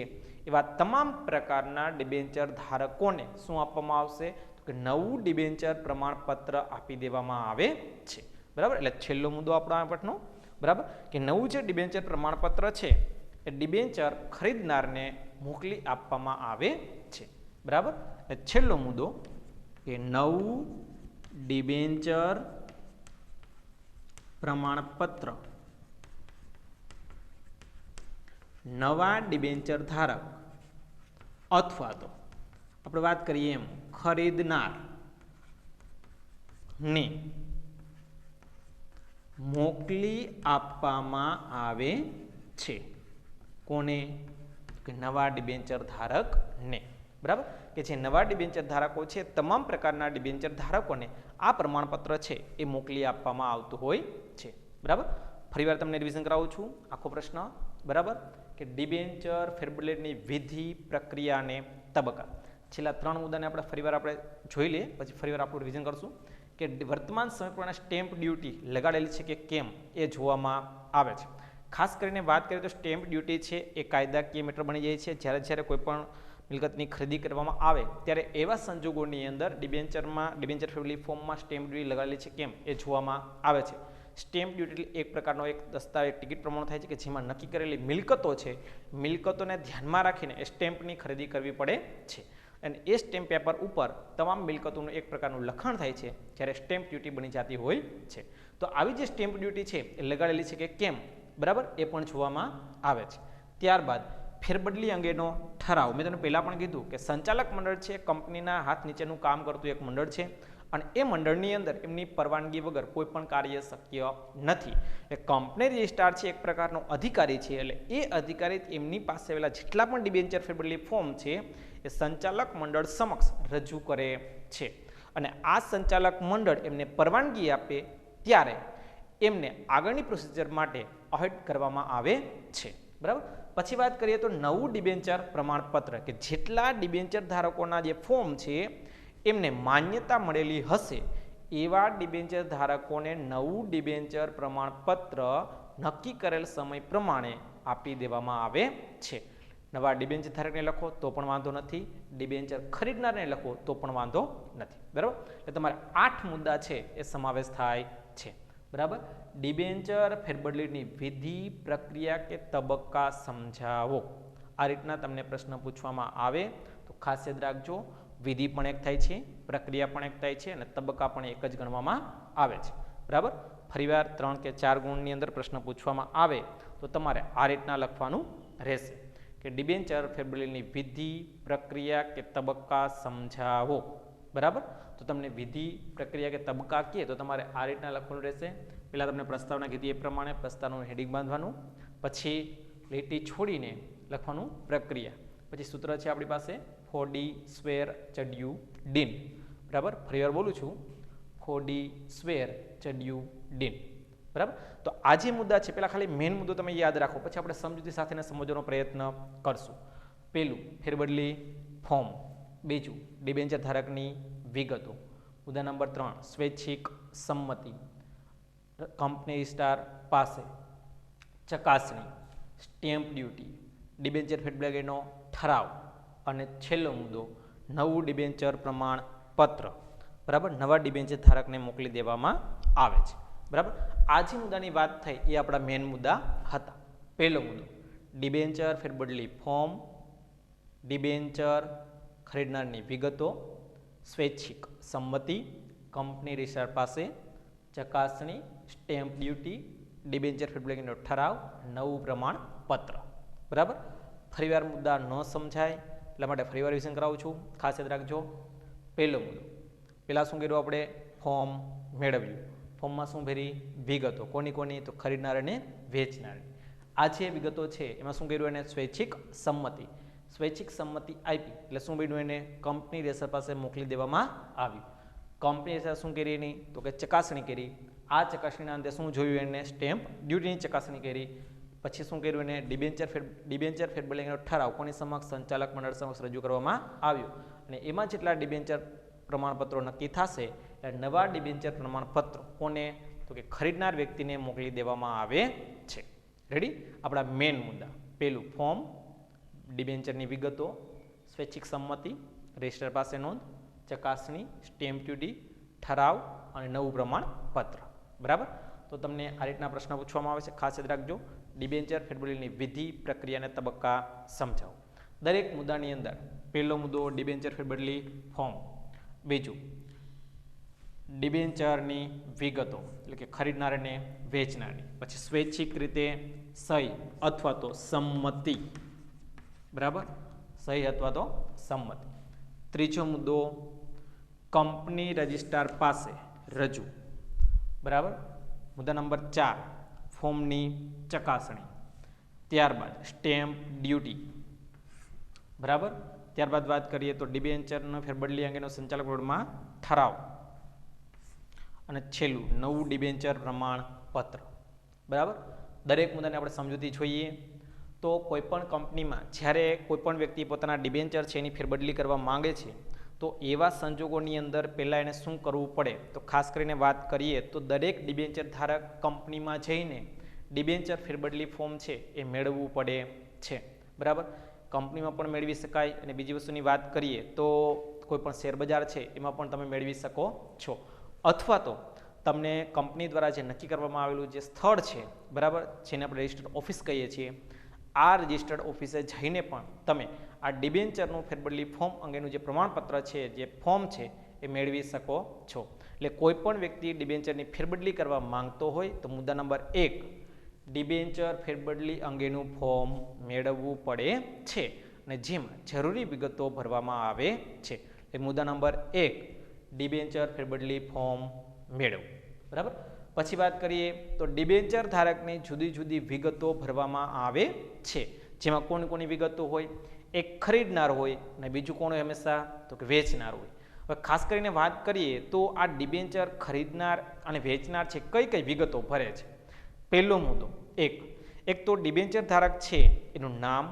એવા તમામ પ્રકારના ડિબેન્ચર ધારકોને શું આપવામાં આવશે? તો કે નવું ડિબેન્ચર પ્રમાણપત્ર આપી દેવામાં આવે છે, બરાબર. એટલે છેલ્લો મુદ્દો આપણો આ પટનો, બરાબર, કે નવું જે ડિબેન્ચર પ્રમાણપત્ર છે એ ડિબેન્ચર ખરીદનારને મોકલી આપવામાં આવે છે, બરાબર. એટલે છેલ્લો મુદ્દો કે નવું ડિબેન્ચર પ્રમાણપત્ર નવા ડિબેન્ચર ધારક અથવા તો આપણે વાત કરીએ એમ ખરીદનાર ને મોકલી આપવામાં આવે છે. કોને? કે નવા ડિબેન્ચર ધારકને, બરાબર. કે જે નવા ડિબેન્ચર ધારકો છે તમામ પ્રકારના ડિબેન્ચર ધારકોને આ પ્રમાણપત્ર છે એ મોકલી આપવામાં આવતું હોય છે, બરાબર. ફરીવાર તમને રિવિઝન કરાવું છું આખો પ્રશ્ન, બરાબર. કે ડિબેન્ચર ફેરબદલીની વિધિ, પ્રક્રિયા અને તબક્કા. છેલ્લા 3 મુદ્દાને આપણે ફરીવાર જોઈ લઈએ, પછી ફરીવાર આપણું રિવિઝન કરશું. કે વર્તમાન સમય પ્રમાણે સ્ટેમ્પ ડ્યુટી લગાડેલી છે કે કેમ એ જોવામાં આવે છે. ખાસ કરીને વાત કરીએ તો સ્ટેમ્પ ડ્યુટી છે એ કાયદાકીય મેટર બની જાય છે જ્યારે કોઈ પણ મિલકતની ખરીદી કરવામાં આવે ત્યારે એવા સંજોગોની અંદર ડિબેન્ચર ફેરબદલી ફોર્મમાં સ્ટેમ્પ ડ્યુટી લગાડેલી છે કેમ એ જોવામાં આવે છે. સ્ટેમ્પ ડ્યુટી એક પ્રકારનો એક દસ્તાવેજ ટિકિટ પ્રમાણે થાય છે કે જેમાં નક્કી કરેલી મિલકતો છે, મિલકતોને ધ્યાનમાં રાખીને એ સ્ટેમ્પની ખરીદી કરવી પડે છે અને એ સ્ટેમ્પ પેપર ઉપર તમામ મિલકતોનું એક પ્રકારનું લખાણ થાય છે જ્યારે સ્ટેમ્પ ડ્યુટી બની જતી હોય છે. તો આવી જે સ્ટેમ્પ ડ્યુટી છે એ લગાડેલી છે કે કેમ, બરાબર, એ પણ જોવામાં આવે છે. ત્યારબાદ ફેરબદલી અંગેનો ઠરાવ. મેં તમને પહેલાં પણ કીધું કે સંચાલક મંડળ છે કંપનીના હાથ નીચેનું કામ કરતું એક મંડળ છે અને એ મંડળની અંદર એમની પરવાનગી વગર કોઈ પણ કાર્ય શક્ય નથી. એ કંપની રજિસ્ટ્રાર છે એક પ્રકારનો અધિકારી છે, એટલે એ અધિકારી એમની પાસે આવેલા જેટલા પણ ડિબેન્ચર ફેરબદલી ફોર્મ છે એ સંચાલક મંડળ સમક્ષ રજૂ કરે છે અને આ સંચાલક મંડળ એમને પરવાનગી આપે ત્યારે એમને આગળની પ્રોસિજર માટે અહેડ કરવામાં આવે છે, બરાબર. પછી વાત કરીએ તો નવું ડિબેન્ચર પ્રમાણપત્ર, કે જેટલા ડિબેન્ચર ધારકોના જે ફોર્મ છે એમને માન્યતા મળેલી હશે એવા ડિબેન્ચર ધારકોને નવું ડિબેન્ચર પ્રમાણપત્ર નક્કી કરેલ સમય પ્રમાણે આપી દેવામાં આવે છે. નવા ડિબેન્ચર ધારકને લખો તો પણ વાંધો નથી, ડિબેન્ચર ખરીદનારને લખો તો પણ વાંધો નથી, બરાબર. એટલે તમારે 8 મુદ્દા છે એ સમાવેશ થાય છે, બરાબર. ડિબેન્ચર ફેરબદલીની વિધિ, પ્રક્રિયા કે તબક્કા સમજાવો. આ રીતના તમને પ્રશ્ન પૂછવામાં આવે તો ખાસ યાદ રાખજો, વિધિ પણ એક થાય છે, પ્રક્રિયા પણ એક થાય છે અને તબક્કા પણ એક જ ગણવામાં આવે છે, બરાબર. ફરીવાર 3 કે 4 ગુણની અંદર પ્રશ્ન પૂછવામાં આવે તો તમારે આ રીતના લખવાનું રહેશે કે ડિબેન્ચર ફેરબદલીની વિધિ, પ્રક્રિયા કે તબક્કા સમજાવો, બરાબર. તો તમને વિધિ, પ્રક્રિયા કે તબક્કા કહે તો તમારે આ રીતના લખવાનું રહેશે. પહેલાં તમને પ્રસ્તાવના કીધી એ પ્રમાણે પ્રસ્તાવનું હેડિંગ બાંધવાનું, પછી લીટી છોડીને લખવાનું પ્રક્રિયા, પછી સૂત્ર છે આપણી પાસે ફોડી સ્વેર ચડ્યું ડીન, બરાબર. ફરીવાર બોલું છું, ફોડી સ્વેર ચડ્યું ડીન, બરાબર. તો આ જે મુદ્દા છે પહેલાં ખાલી મેઇન મુદ્દો તમે યાદ રાખો, પછી આપણે સમજૂતી સાથે સમજવાનો પ્રયત્ન કરશું. પહેલું ફેરબદલી ફોર્મ, બીજું ડિબેન્ચર ધારકની વિગતો, મુદ્દા નંબર 3 સ્વૈચ્છિક સંમતિ, કંપની રજિસ્ટ્રાર પાસે ચકાસણી, સ્ટેમ્પ ડ્યુટી, ડિબેન્ચર ફેરબદલીનો ઠરાવ અને છેલ્લો મુદ્દો નવું ડિબેન્ચર પ્રમાણપત્ર, બરાબર, નવા ડિબેન્ચર ધારકને મોકલી દેવામાં આવે છે, બરાબર. આ જે મુદ્દાની વાત થઈ એ આપણા મેઇન મુદ્દા હતા. પહેલો મુદ્દો ડિબેન્ચર ફેરબદલી ફોર્મ, ડિબેન્ચર ખરીદનારની વિગતો, સ્વૈચ્છિક સંમતિ, કંપની રજિસ્ટ્રાર પાસે ચકાસણી, સ્ટેમ્પ ડ્યુટી, ડિબેન્ચર ફેરબદલીનો ઠરાવ, નવું પ્રમાણપત્ર, બરાબર. ફરીવાર મુદ્દા ન સમજાય એટલા માટે ફરીવાર રિવિઝન કરાવું છું, ખાસ યાદ રાખજો. પહેલો મુદ્દો, પહેલાં શું કર્યું આપણે? ફોર્મ મેળવ્યું. ફોર્મમાં શું ભરી? વિગતો. કોની? તો ખરીદનાર અને વેચનારની. આ જે વિગતો છે એમાં શું કર્યું? એને સ્વૈચ્છિક સંમતિ. સ્વૈચ્છિક સંમતિ આપી એટલે શું બન્યું? એને કંપની રજિસ્ટ્રાર પાસે મોકલી દેવામાં આવ્યું. કંપની રજિસ્ટ્રાર શું કરી? એની તો કે ચકાસણી કરી. આ ચકાસણીના અંતે શું જોયું? એને સ્ટેમ્પ ડ્યુટીની ચકાસણી કરી. પછી શું કર્યું એને ડિબેન્ચર ફેરબદલી અંગેનો ઠરાવ કોની સમક્ષ સંચાલક મંડળ સમક્ષ રજૂ કરવામાં આવ્યો અને એમાં જેટલા ડિબેન્ચર પ્રમાણપત્રો નક્કી થશે એટલે નવા ડિબેન્ચર પ્રમાણપત્રો કોને તો કે ખરીદનાર વ્યક્તિને મોકલી દેવામાં આવે છે. રેડી? આપણા મેઇન મુદ્દા પહેલું ફોર્મ, ડિબેન્ચરની વિગતો, સ્વૈચ્છિક સંમતિ, રજિસ્ટર પાસે નોંધ, ચકાસણી, સ્ટેમ્પ ડ્યુટી, ઠરાવ અને નવું પ્રમાણપત્ર. બરાબર? તો તમને આ રીતના પ્રશ્ન પૂછવામાં આવે છે. ખાસ યાદ રાખજો, ડિબેન્ચર ફેરબદલીની વિધિ, પ્રક્રિયા અને તબક્કા સમજાવો. દરેક મુદ્દાની અંદર પહેલો મુદ્દો ડિબેન્ચર ફેરબદલી ફોર્મ, બીજું ડિબેન્ચરની વિગતો એટલે કે ખરીદનાર અને વેચનારની, પછી સ્વૈચ્છિક રીતે સહી અથવા તો સંમતિ. બરાબર? સહી અથવા તો સંમતિ. ત્રીજો મુદ્દો કંપની રજિસ્ટ્રાર પાસે રજૂ. બરાબર? મુદ્દા નંબર 4 ફોર્મની ચકાસણી. ત્યારબાદ સ્ટેમ્પ ડ્યુટી. બરાબર? ત્યારબાદ વાત કરીએ તો ડિબેન્ચરનો ફેરબદલી અંગેનો સંચાલક બોર્ડમાં ઠરાવ અને છેલ્લું નવું ડિબેન્ચર પ્રમાણપત્ર. બરાબર? દરેક મુદ્દાને આપણે સમજૂતી જોઈએ તો કોઈપણ કંપનીમાં જ્યારે કોઈપણ વ્યક્તિ પોતાના ડિબેન્ચર છે એની ફેરબદલી કરવા માંગે છે તો એવા સંજોગોની અંદર પહેલાં એને શું કરવું પડે તો ખાસ કરીને વાત કરીએ તો દરેક ડિબેન્ચર ધારક કંપનીમાં જઈને ડિબેન્ચર ફેરબદલી ફોર્મ છે એ મેળવવું પડે છે. બરાબર? કંપનીમાં પણ મેળવી શકાય અને બીજી વસ્તુની વાત કરીએ તો કોઈપણ શેરબજાર છે એમાં પણ તમે મેળવી શકો છો, અથવા તો તમને કંપની દ્વારા જે નક્કી કરવામાં આવેલું જે સ્થળ છે, બરાબર, જેને આપણે રજિસ્ટર્ડ ઓફિસ કહીએ છીએ, આ રજિસ્ટર્ડ ઓફિસે જઈને પણ તમે આ ડિબેન્ચરનું ફેરબદલી ફોર્મ અંગેનું જે પ્રમાણપત્ર છે, જે ફોર્મ છે એ મેળવી શકો છો. એટલે કોઈ પણ વ્યક્તિ ડિબેન્ચરની ફેરબદલી કરવા માંગતો હોય તો મુદ્દા નંબર 1 ડિબેન્ચર ફેરબદલી અંગેનું ફોર્મ મેળવવું પડે છે અને જેમાં જરૂરી વિગતો ભરવામાં આવે છે. એ મુદ્દા નંબર 1 ડિબેન્ચર ફેરબદલી ફોર્મ મેળવવું. બરાબર? પછી વાત કરીએ તો ડિબેન્ચર ધારકની જુદી જુદી વિગતો ભરવામાં આવે છે, જેમાં કોની કોની વિગતો હોય? એક ખરીદનાર હોય અને બીજું કોણ હોય હંમેશા તો કે વેચનાર હોય. હવે ખાસ કરીને વાત કરીએ તો આ ડિબેન્ચર ખરીદનાર અને વેચનાર છે કઈ કઈ વિગતો ભરે છે. પહેલો મુદ્દો એક તો ડિબેન્ચર ધારક છે એનું નામ,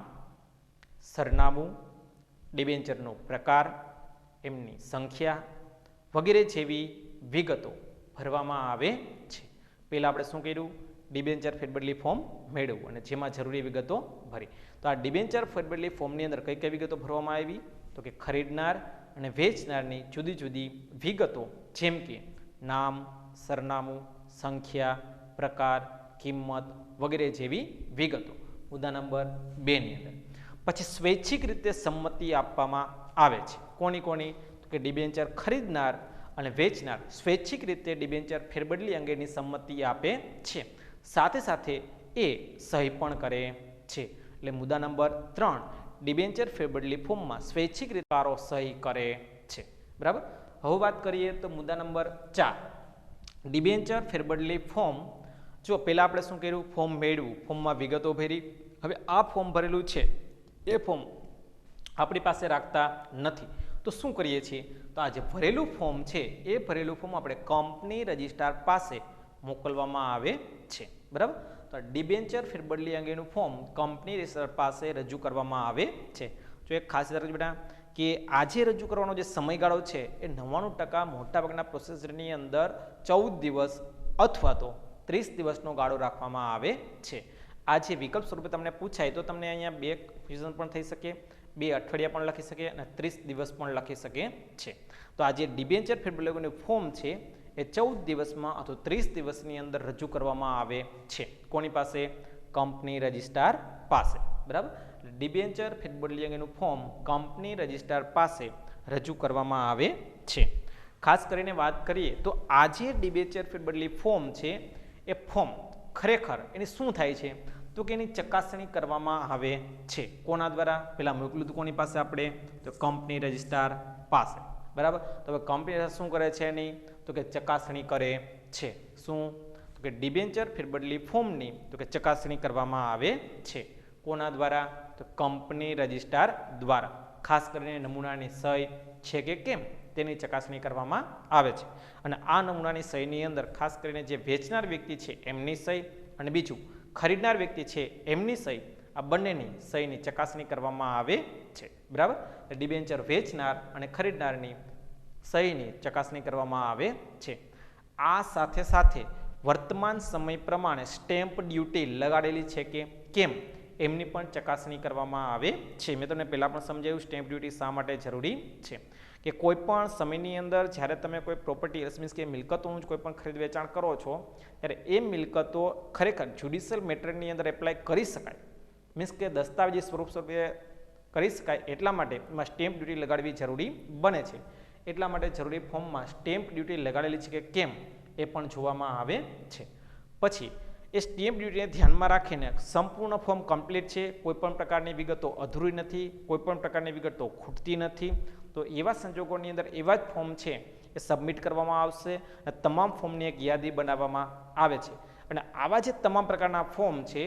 સરનામું, ડિબેન્ચરનો પ્રકાર, એમની સંખ્યા વગેરે જેવી વિગતો ભરવામાં આવે છે. પહેલાં આપણે શું કર્યું? ડિબેન્ચર ફેરબદલી ફોર્મ મેળવવું અને જેમાં જરૂરી વિગતો ભરી. તો આ ડિબેન્ચર ફેરબદલી ફોર્મની અંદર કઈ કઈ વિગતો ભરવામાં આવી તો કે ખરીદનાર અને વેચનારની જુદી જુદી વિગતો, જેમ કે નામ, સરનામું, સંખ્યા, પ્રકાર, કિંમત વગેરે જેવી વિગતો. મુદ્દા નંબર 2 ની અંદર પછી સ્વૈચ્છિક રીતે સંમતિ આપવામાં આવે છે. કોની કોની? તો કે ડિબેન્ચર ખરીદનાર અને વેચનાર સ્વૈચ્છિક રીતે ડિબેન્ચર ફેરબદલી અંગેની સંમતિ આપે છે, સાથે સાથે એ સહી પણ કરે છે. એટલે મુદ્દા નંબર 3 ડિબેન્ચર ફેરબદલી ફોર્મમાં સ્વૈચ્છિક રીતે સહી કરે છે. બરાબર? હવે વાત કરીએ તો મુદ્દા નંબર 4 ડિબેન્ચર ફેરબદલી ફોર્મ. જો પહેલાં આપણે શું કર્યું? ફોર્મ મેળવ્યું, ફોર્મમાં વિગતો ભરી. હવે આ ફોર્મ ભરેલું છે એ ફોર્મ આપણી પાસે રાખતા નથી તો શું કરીએ છીએ? તો આ જે ભરેલું ફોર્મ છે એ ભરેલું ફોર્મ આપણે કંપની રજિસ્ટ્રાર પાસે મોકલવામાં આવે છે. બરાબર? તો ડિબેન્ચર ફેરબદલી અંગેનું ફોર્મ કંપની રજિસ્ટ્રાર પાસે રજૂ કરવામાં આવે છે. જો એક ખાસ યાદ રાખજો બેટા કે આજે રજૂ કરવાનો જે સમયગાળો છે એ 99% મોટાભાગના પ્રોસેસરની અંદર 14 દિવસ અથવા તો 30 દિવસનો ગાળો રાખવામાં આવે છે. આ જે વિકલ્પ સ્વરૂપે તમને પૂછાય તો તમને અહીંયા 2 ફ્યુઝન પણ થઈ શકે, 2 અઠવાડિયા પણ લખી શકે અને 30 દિવસ પણ લખી શકે છે. તો આ જે ડિબેન્ચર ફેરબદલીનું ફોર્મ છે એ 14 દિવસમાં અથવા 30 દિવસની અંદર રજૂ કરવામાં આવે છે. કોની પાસે? કંપની રજિસ્ટ્રાર પાસે. બરાબર? ડિબેન્ચર ફેરબદલી અંગેનું ફોર્મ કંપની રજિસ્ટ્રાર પાસે રજૂ કરવામાં આવે છે. ખાસ કરીને વાત કરીએ તો આ જે ડિબેન્ચર ફેરબદલી ફોર્મ છે એ ફોર્મ ખરેખર એની શું થાય છે તો કે એની ચકાસણી કરવામાં આવે છે. કોના દ્વારા? પહેલાં મોકલ્યું હતું કોની પાસે આપણે? તો કંપની રજિસ્ટ્રાર પાસે. બરાબર? તો હવે કંપની શું કરે છે એની? તો કે ચકાસણી કરે છે. શું? તો કે ડિબેન્ચર ફેરબદલી ફોર્મની તો કે ચકાસણી કરવામાં આવે છે. કોના દ્વારા? તો કંપની રજિસ્ટ્રાર દ્વારા. ખાસ કરીને નમૂનાની સહી છે કે કેમ તેની ચકાસણી કરવામાં આવે છે. અને આ નમૂનાની સહીની અંદર ખાસ કરીને જે વેચનાર વ્યક્તિ છે એમની સહી અને બીજું ખરીદનાર વ્યક્તિ છે એમની સહી, આ બંનેની સહીની ચકાસણી કરવામાં આવે છે, બરાબર. ડિબેન્ચર વેચનાર અને ખરીદનારની સહીની ચકાસણી કરવામાં આવે છે. આ સાથે સાથે વર્તમાન સમય પ્રમાણે સ્ટેમ્પ ડ્યુટી લગાડેલી છે કે કેમ એમની પણ ચકાસણી કરવામાં આવે છે. મેં તમને પહેલાં પણ સમજાવ્યું સ્ટેમ્પ ડ્યુટી શા માટે જરૂરી છે, કે કોઈ પણ સમયની અંદર જ્યારે તમે કોઈ પ્રોપર્ટી મીન્સ કે મિલકતોનું જ કોઈ પણ ખરીદ વેચાણ કરો છો ત્યારે એ મિલકતો ખરેખર જ્યુડિશિયલ મેટરની અંદર એપ્લાય કરી શકાય, મીન્સ કે દસ્તાવેજી સ્વરૂપે કરી શકાય, એટલા માટે એમાં સ્ટેમ્પ ડ્યુટી લગાડવી જરૂરી બને છે. એટલા માટે જરૂરી ફોર્મમાં સ્ટેમ્પ ડ્યુટી લગાડેલી છે કે કેમ એ પણ જોવામાં આવે છે. પછી એ સ્ટેમ્પ ડ્યુટીને ધ્યાનમાં રાખીને સંપૂર્ણ ફોર્મ કમ્પ્લીટ છે, કોઈપણ પ્રકારની વિગતો અધૂરી નથી, કોઈપણ પ્રકારની વિગતો ખૂટતી નથી, તો એવા સંજોગોની અંદર એવા જ ફોર્મ છે એ સબમિટ કરવામાં આવશે અને તમામ ફોર્મની એક યાદી બનાવવામાં આવે છે. અને આવા જે તમામ પ્રકારના ફોર્મ છે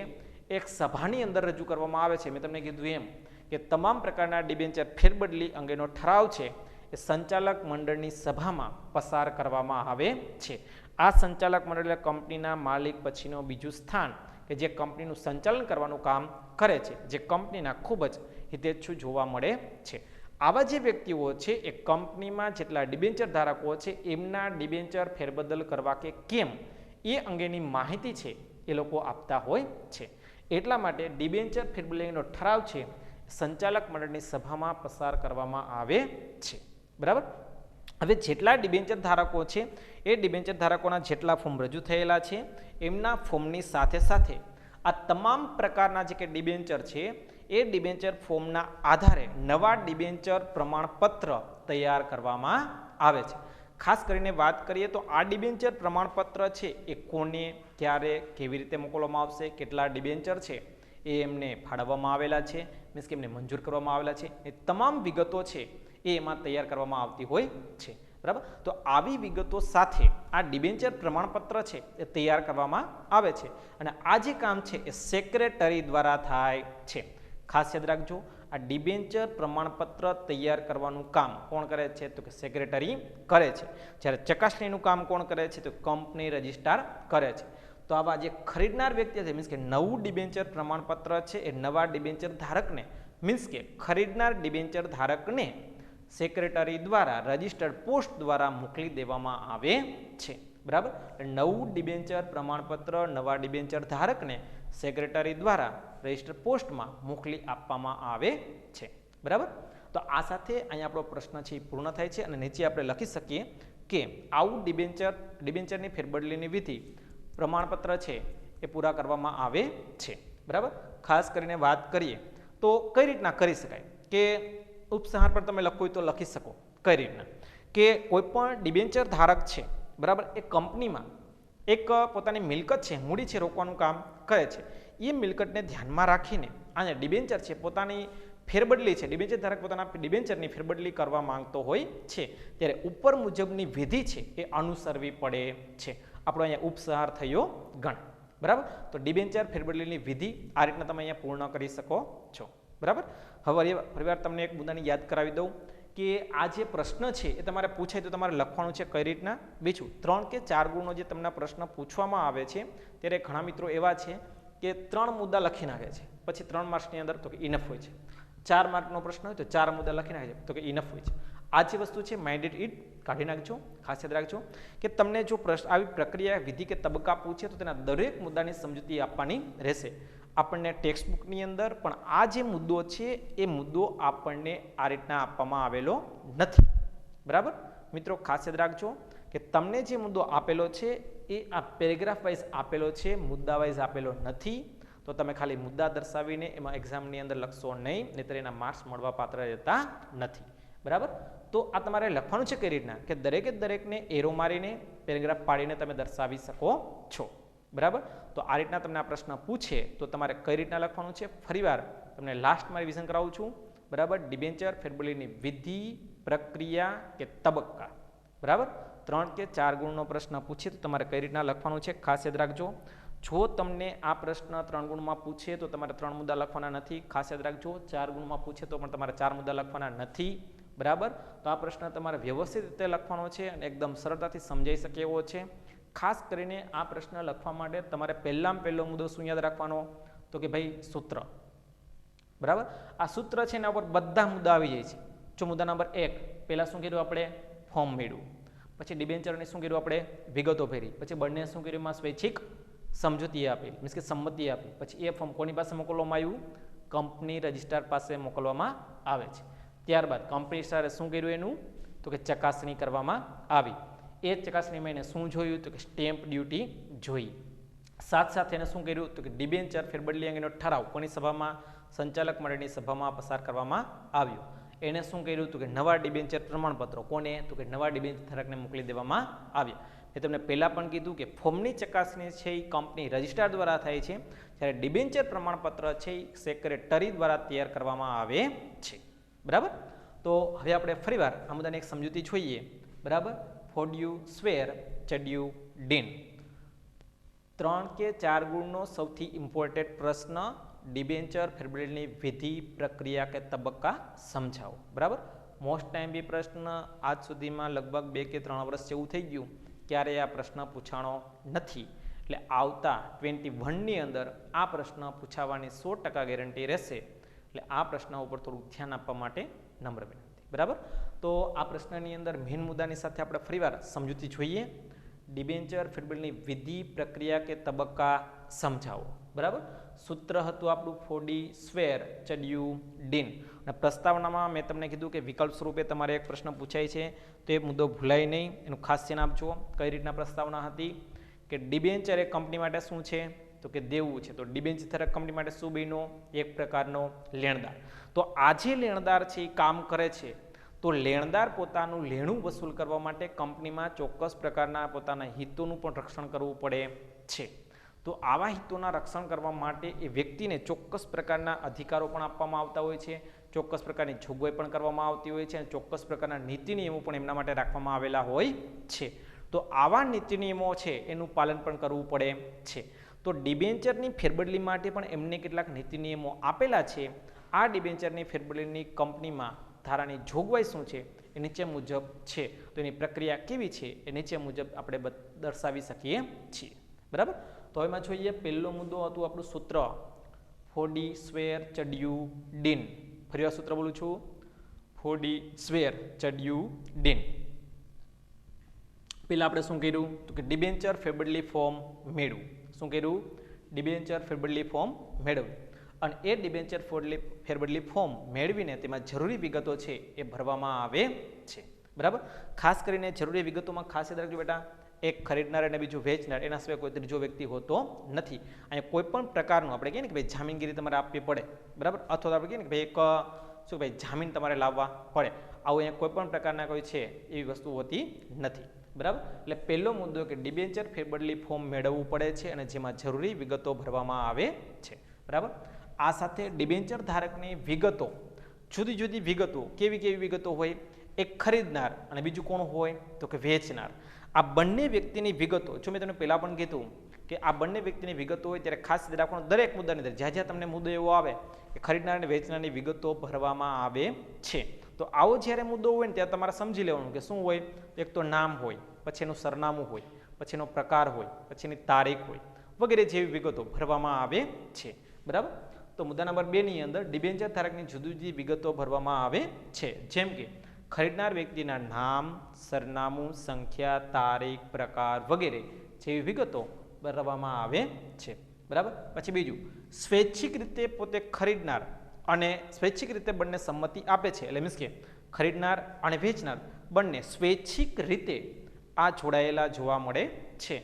એક સભાની અંદર રજૂ કરવામાં આવે છે. મેં તમને કીધું એમ કે તમામ પ્રકારના ડિબેન્ચર ફેરબદલી અંગેનો ઠરાવ છે એ સંચાલક મંડળની સભામાં પસાર કરવામાં આવે છે. આ સંચાલક મંડળ કંપનીના માલિક પછીનો બીજું સ્થાન કે જે કંપનીનું સંચાલન કરવાનું કામ કરે છે, જે કંપનીના ખૂબ જ હિતેચ્છુ જોવા મળે છે. આવા જે વ્યક્તિઓ છે એ કંપનીમાં જેટલા ડિબેન્ચર ધારકો છે એમના ડિબેન્ચર ફેરબદલ કરવા કે કેમ એ અંગેની માહિતી છે એ લોકો આપતા હોય છે. એટલા માટે ડિબેન્ચર ફેરબદલીનો ઠરાવ છે સંચાલક મંડળની સભામાં પસાર કરવામાં આવે છે, બરાબર. હવે જેટલા ડિબેન્ચર ધારકો છે એ ડિબેન્ચર ધારકોના જેટલા ફોર્મ રજૂ થયેલા છે એમના ફોર્મની સાથે સાથે આ તમામ પ્રકારના જે કે ડિબેન્ચર છે એ ડિબેન્ચર ફોર્મના આધારે નવા ડિબેન્ચર પ્રમાણપત્ર તૈયાર કરવામાં આવે છે. ખાસ કરીને વાત કરીએ તો આ ડિબેન્ચર પ્રમાણપત્ર છે એ કોને, ક્યારે, કેવી રીતે મોકલવામાં આવશે, કેટલા ડિબેન્ચર છે એ એમને ફાળવવામાં આવેલા છે, મીન્સ કે એમને મંજૂર કરવામાં આવેલા છે, એ તમામ વિગતો છે એ એમાં તૈયાર કરવામાં આવતી હોય છે, બરાબર. તો આવી વિગતો સાથે આ ડિબેન્ચર પ્રમાણપત્ર છે એ તૈયાર કરવામાં આવે છે અને આ જે કામ છે એ સેક્રેટરી દ્વારા થાય છે. ખાસ યાદ રાખજો, આ ડિબેન્ચર પ્રમાણપત્ર તૈયાર કરવાનું કામ કોણ કરે છે તો કે સેક્રેટરી કરે છે. જ્યારે ચકાસણીનું કામ કોણ કરે છે તો કંપની રજિસ્ટ્રાર કરે છે. તો આવા જે ખરીદનાર વ્યક્તિ છે મીન્સ કે નવું ડિબેન્ચર પ્રમાણપત્ર છે એ નવા ડિબેન્ચર ધારકને મીન્સ કે ખરીદનાર ડિબેન્ચર ધારકને સેક્રેટરી દ્વારા રજિસ્ટર્ડ પોસ્ટ દ્વારા મોકલી દેવામાં આવે છે, બરાબર. નવું ડિબેન્ચર પ્રમાણપત્ર નવા ડિબેન્ચર ધારકને સેક્રેટરી દ્વારા રજિસ્ટર્ડ પોસ્ટમાં મોકલી આપવામાં આવે છે, બરાબર. તો આ સાથે અહીંયા આપણો પ્રશ્ન છે એ પૂર્ણ થાય છે અને નીચે આપણે લખી શકીએ કે આવું ડિબેન્ચરની ફેરબદલીની વિધિ પ્રમાણપત્ર છે એ પૂરા કરવામાં આવે છે, બરાબર. ખાસ કરીને વાત કરીએ તો કઈ રીતના કરી શકાય, કે ઉપસંહાર પર તમે લખવું હોય તો લખી શકો કઈ રીતના, કે કોઈ પણ ડિબેન્ચર ધારક છે, બરાબર, એ કંપનીમાં એક પોતાની મિલકત છે મૂડી છે રોકવાનું કામ કરે છે. એ મિલકતને ધ્યાનમાં રાખીને અને ડિબેન્ચર છે પોતાની ફેરબદલી છે, ડિબેન્ચર ધારક પોતાના ડિબેન્ચરની ફેરબદલી કરવા માંગતો હોય છે ત્યારે ઉપર મુજબની વિધિ છે એ અનુસરવી પડે છે. આપણો અહીંયા ઉપસંહાર થયો ગણ, બરાબર. તો ડિબેન્ચર ફેરબદલીની વિધિ આ રીતના તમે અહીંયા પૂર્ણ કરી શકો છો, બરાબર. હવે ફરીવાર તમને એક મુદ્દાની યાદ કરાવી દઉં કે આ જે પ્રશ્ન છે એ તમારે પૂછાય તો તમારે લખવાનું છે કઈ રીતના. બીજું 3 કે 4 ગુણનો જે તમને પ્રશ્ન પૂછવામાં આવે છે ત્યારે ઘણા મિત્રો એવા છે કે 3 મુદ્દા લખી નાખે છે, પછી 3 માર્ક્સની અંદર તો કે ઇનફ હોય છે. 4 માર્કનો પ્રશ્ન હોય તો 4 મુદ્દા લખી નાખે છે તો કે ઇનફ હોય છે. આ જે વસ્તુ છે માઇન્ડેડ ઇટ કાઢી નાખજો. ખાસ યાદ રાખજો કે તમને જો પ્રશ્ન આવી પ્રક્રિયા વિધિ કે તબક્કા પૂછે તો તેના દરેક મુદ્દાની સમજૂતી આપવાની રહેશે. આપણને ટેક્સ્ટબુકની અંદર પણ આ જે મુદ્દો છે એ મુદ્દો આપણને આ રીતના આપવામાં આવેલો નથી, બરાબર. મિત્રો ખાસ યાદ રાખજો કે તમને જે મુદ્દો આપેલો છે એ આ પેરેગ્રાફ વાઇઝ આપેલો છે, મુદ્દા વાઇઝ આપેલો નથી. તો તમે ખાલી મુદ્દા દર્શાવીને એમાં એક્ઝામની અંદર લખશો નહીં, નહીંતર એના માર્ક્સ મળવા પાત્ર રહેતા નથી, બરાબર. તો આ તમારે લખવાનું છે કઈ રીતના, કે દરેકે દરેકને એરો મારીને પેરેગ્રાફ પાડીને તમે દર્શાવી શકો છો, બરાબર. તો આ રીતના તમને આ પ્રશ્ન પૂછે તો તમારે કઈ રીતના લખવાનું છે ફરીવાર તમને લાસ્ટમાં રિવિઝન કરાવું છું, બરાબર. ડિબેન્ચર ફેરબદલીની વિધિ, પ્રક્રિયા કે તબક્કા, બરાબર. 3 કે 4 ગુણનો પ્રશ્ન પૂછે તો તમારે કઈ રીતના લખવાનું છે ખાસ યાદ રાખજો. જો તમને આ પ્રશ્ન 3 ગુણમાં પૂછે તો તમારે 3 મુદ્દા લખવાના નથી, ખાસ યાદ રાખજો. 4 ગુણમાં પૂછે તો પણ તમારે 4 મુદ્દા લખવાના નથી, બરાબર. તો આ પ્રશ્ન તમારે વ્યવસ્થિત રીતે લખવાનો છે અને એકદમ સરળતાથી સમજાઈ શકે એવો છે. ખાસ કરીને આ પ્રશ્ન લખવા માટે તમારે પહેલામાં પહેલો મુદ્દો શું યાદ રાખવાનો, તો કે ભાઈ સૂત્ર, બરાબર. આ સૂત્ર છે એના ઉપર બધા મુદ્દા આવી જાય છે. જો મુદ્દા નંબર 1 પહેલાં શું કર્યું આપણે, ફોર્મ મેળવ્યું, પછી ડિબેન્ચરની શું કર્યું આપણે, વિગતો ભરી, પછી બંને શું કર્યું, એમાં સ્વૈચ્છિક સમજૂતી આપી, મીન્સ કે સંમતિ આપી. પછી એ ફોર્મ કોની પાસે મોકલવામાં આવ્યું, કંપની રજિસ્ટ્રાર પાસે મોકલવામાં આવે છે. ત્યારબાદ કંપની રજિસ્ટ્રારે શું કર્યું એનું, તો કે ચકાસણી કરવામાં આવી. એ ચકાસણીમાં એને શું જોયું, તો કે સ્ટેમ્પ ડ્યુટી જોઈ. સાથે એને શું કર્યું, તો કે ડિબેન્ચર ફેરબદલી અંગેનો ઠરાવ કોની સભામાં, સંચાલક મંડળની સભામાં પસાર કરવામાં આવ્યો. એને શું કર્યું, તો કે નવા ડિબેન્ચર પ્રમાણપત્રો કોને, તો કે નવા ડિબેન્ચર ધારકને મોકલી દેવામાં આવ્યા. મેં તમને પહેલાં પણ કીધું કે ફોર્મની ચકાસણી છે એ કંપની રજિસ્ટ્રાર દ્વારા થાય છે, જ્યારે ડિબેન્ચર પ્રમાણપત્ર છે એ સેક્રેટરી દ્વારા તૈયાર કરવામાં આવે છે, બરાબર. તો હવે આપણે ફરીવાર આ મુદ્દાની એક સમજૂતી જોઈએ, બરાબર. ફોડ્યું, સ્વેર, ચડ્યું, ડીન. 3 કે 4 ગુણનો સૌથી ઇમ્પોર્ટન્ટ પ્રશ્ન, ડિબેન્ચર ફેરબદલીની વિધિ, પ્રક્રિયા કે તબક્કા સમજાવો, બરાબર. મોસ્ટ ટાઈમ બી પ્રશ્ન આજ સુધીમાં લગભગ 2 કે 3 વર્ષ જેવું થઈ ગયું, ક્યારેય આ પ્રશ્ન પૂછાણો નથી. એટલે આવતા 21ની અંદર આ પ્રશ્ન પૂછાવાની 100% ગેરંટી રહેશે. એટલે આ પ્રશ્ન ઉપર થોડું ધ્યાન આપવા માટે નમ્ર વિનંતી, બરાબર. તો આ પ્રશ્નની અંદર મેઇન મુદ્દાની સાથે આપણે ફરીવાર સમજૂતી જોઈએ. ડિબેન્ચર ફેરબદલીની વિધિ, પ્રક્રિયા કે તબક્કા સમજાવો, બરાબર. સૂત્ર હતું આપણું ફોડી, સ્વેર, ચડ્યું, ડીન. અને પ્રસ્તાવનામાં મેં તમને કીધું કે વિકલ્પ સ્વરૂપે તમારે એક પ્રશ્ન પૂછાય છે, તો એ મુદ્દો ભૂલાય નહીં, એનું ખાસ ધ્યાન આપજો. કઈ રીતના પ્રસ્તાવના હતી કે ડિબેન્ચર એ કંપની માટે શું છે, તો કે દેવું છે. તો ડિબેન્ચર ધારક કંપની માટે શું બન્યો, એક પ્રકારનો લેણદાર. તો આ જે લેણદાર છે એ કામ કરે છે, તો લેણદાર પોતાનું લેણું વસૂલ કરવા માટે કંપનીમાં ચોક્કસ પ્રકારના પોતાના હિતોનું પણ રક્ષણ કરવું પડે છે. તો આવા હિતોના રક્ષણ કરવા માટે એ વ્યક્તિને ચોક્કસ પ્રકારના અધિકારો પણ આપવામાં આવતા હોય છે, ચોક્કસ પ્રકારની જોગવાઈ પણ કરવામાં આવતી હોય છે, અને ચોક્કસ પ્રકારના નીતિ નિયમો પણ એમના માટે રાખવામાં આવેલા હોય છે. તો આવા નીતિ નિયમો છે એનું પાલન પણ કરવું પડે છે. તો ડિબેન્ચરની ફેરબદલી માટે પણ એમને કેટલાક નીતિ નિયમો આપેલા છે. આ ડિબેન્ચરની ફેરબદલીની કંપનીમાં ધારાની જોગવાઈ શું છે એ નીચે મુજબ છે. તો એની પ્રક્રિયા કેવી છે એ નીચે મુજબ આપણે દર્શાવી શકીએ છીએ, બરાબર. તો એમાં જોઈએ, પહેલો મુદ્દો હતું આપણું સૂત્ર, ફોડી, સ્વેર, ચડ્યું, ડીન. ફરી સૂત્ર બોલું છું, ફોડી, સ્વેર, ચડ્યું, ડીન. પહેલા આપણે શું કર્યું, તો કે ડિબેન્ચર ફેરબદલી ફોર્મ મેળવ્યું. શું કર્યું, ડિબેન્ચર ફેરબદલી ફોર્મ મેળવ્યું. અને એ ડિબેન્ચર ફેરબદલી ફોર્મ મેળવીને તેમાં જરૂરી વિગતો છે એ ભરવામાં આવે છે, બરાબર. ખાસ કરીને જરૂરી વિગતોમાં ખાસ યાદ રાખજો બેટા, એક ખરીદનાર અને બીજું વેચનાર, એના સિવાય કોઈ ત્રીજો વ્યક્તિ હોતો નથી. અહીંયા કોઈ પણ પ્રકારનું આપણે કહીએ ને કે ભાઈ જામીનગીરી તમારે આપવી પડે, બરાબર. અથવા તો આપણે કહીએ ને કે ભાઈ એક શું ભાઈ જામીન તમારે લાવવા પડે, આવું અહીંયા કોઈ પણ પ્રકારના કોઈ છે એવી વસ્તુ હોતી નથી, બરાબર. એટલે પહેલો મુદ્દો કે ડિબેન્ચર ફેરબદલી ફોર્મ મેળવવું પડે છે અને જેમાં જરૂરી વિગતો ભરવામાં આવે છે, બરાબર. આ સાથે ડિબેન્ચર ધારકની વિગતો, જુદી જુદી વિગતો, કેવી કેવી વિગતો હોય, એક ખરીદનાર અને બીજું કોણ હોય, તો કે વેચનાર. આ બંને વ્યક્તિની વિગતો, જો મેં તમને પહેલાં પણ કીધું કે આ બંને વ્યક્તિની વિગતો હોય ત્યારે ખાસ ધ્યાન રાખવાનું, દરેક મુદ્દાની અંદર જ્યાં જ્યાં તમને મુદ્દો એવો આવે કે ખરીદનાર અને વેચનારની વિગતો ભરવામાં આવે છે, તો આવો જ્યારે મુદ્દો હોય ને ત્યારે તમારે સમજી લેવાનું કે શું હોય. એક તો નામ હોય, પછી એનું સરનામું હોય, પછી એનો પ્રકાર હોય, પછી એની તારીખ હોય, વગેરે જેવી વિગતો ભરવામાં આવે છે, બરાબર. તો મુદ્દા નંબર 2ની અંદર ડિબેન્ચર ધારકની જુદી જુદી વિગતો ભરવામાં આવે છે, જેમ કે ખરીદનાર વ્યક્તિના નામ, સરનામું, સંખ્યા, તારીખ, પ્રકાર વગેરે જેવી વિગતો ભરવામાં આવે છે, બરાબર. પછી બીજું, સ્વૈચ્છિક રીતે પોતે ખરીદનાર અને સ્વૈચ્છિક રીતે બંને સંમતિ આપે છે, એટલે મીન્સ કે ખરીદનાર અને વેચનાર બંને સ્વૈચ્છિક રીતે આ જોડાયેલા જોવા મળે છે.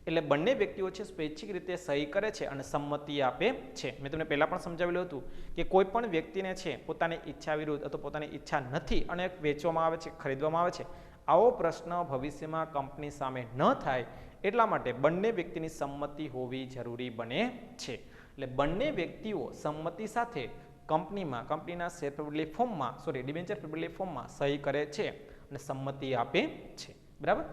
એટલે બંને વ્યક્તિઓ છે સ્વૈચ્છિક રીતે સહી કરે છે અને સંમતિ આપે છે. મેં તમને પહેલાં પણ સમજાવેલું હતું કે કોઈ પણ વ્યક્તિને છે પોતાની ઈચ્છા વિરુદ્ધ અથવા પોતાની ઈચ્છા નથી અને વેચવામાં આવે છે, ખરીદવામાં આવે છે, આવો પ્રશ્ન ભવિષ્યમાં કંપની સામે ન થાય એટલા માટે બંને વ્યક્તિની સંમતિ હોવી જરૂરી બને છે. એટલે બંને વ્યક્તિઓ સંમતિ સાથે કંપનીના શેર ફેરબદલી ફોર્મમાં ડિબેન્ચર ફેરબદલી ફોર્મમાં સહી કરે છે અને સંમતિ આપે છે, બરાબર.